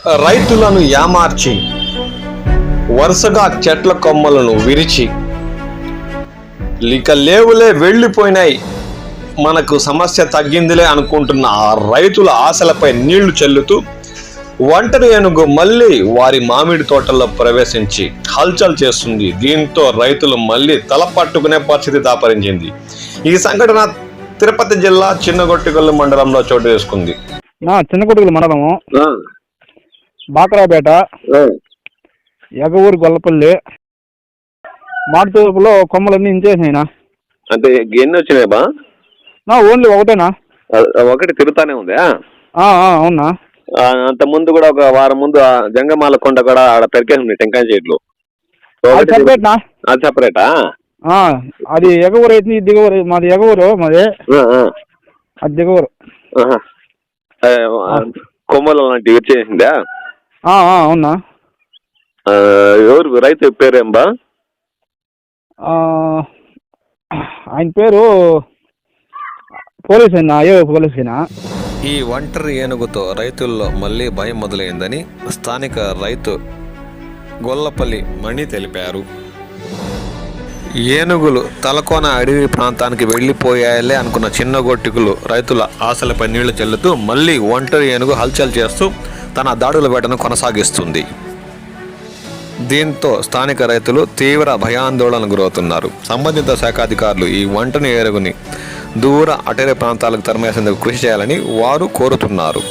రైతులను యామార్చి వరుసగా చెట్ల కొమ్మలను విరిచి ఇక లేవులే వెళ్ళిపోయినాయి, మనకు సమస్య తగ్గిందిలే అనుకుంటున్న ఆ రైతుల ఆశలపై నీళ్లు చల్లుతూ ఒంటరి ఏనుగు మళ్ళీ వారి మామిడి తోటల్లో ప్రవేశించి హల్చల్ చేస్తుంది. దీంతో రైతులు మళ్ళీ తలపట్టుకునే పరిస్థితి దాపరించింది. ఈ సంఘటన తిరుపతి జిల్లా చిన్నగొట్టిగల్లు మండలంలో చోటు చేసుకుంది. చిన్నగొట్టిగల్లు మండలము, బాకరాపేట, ఎగవూరు, గొల్లపల్లి మామిడి కొమ్మలన్నీ ఇంచేసినాయినా. అంటే ఎన్ని వచ్చినాయి బా? ఓన్లీ ఒకటేనా? ఒకటి తిరుగుతానే ఉంది. అవునా? అంత ముందు కూడా ఒక వారం ముందు జంగమాల కొండ కూడా ఆడ పెరికేసి ఉంది టెంకాయ చెట్లు. అది సపరేటా? అది ఎగవూరు అయితే దిగవూరు, మాది ఎగవూరు, మాది అది దిగవూరు. కొమ్మలు అలాంటివి వచ్చేసిందా? అవునా? ఎవరు రైతు పేరేం బా? ఆయన పేరు పోలీసేనా, పోలీసేనా. ఈ ఒంటరి ఏనుగుతో రైతుల్లో మళ్ళీ భయం మొదలైందని స్థానిక రైతు గొల్లపల్లి మణి తెలిపారు. ఏనుగులు తలకోన అడవి ప్రాంతానికి వెళ్లిపోయాయలే అనుకున్న చిన్నగొట్టిగులు రైతుల ఆశలపై నీళ్లు చల్లుతూ మళ్ళీ ఒంటరి ఏనుగు హల్చల్ చేస్తూ తన దాడుల వేటను కొనసాగిస్తుంది. దీంతో స్థానిక రైతులు తీవ్ర భయాందోళనకు గురవుతున్నారు. సంబంధిత శాఖాధికారులు ఈ ఒంటరి ఏనుగుని దూర అటవీ ప్రాంతాలకు తరిమేసేందుకు కృషి చేయాలని వారు కోరుతున్నారు.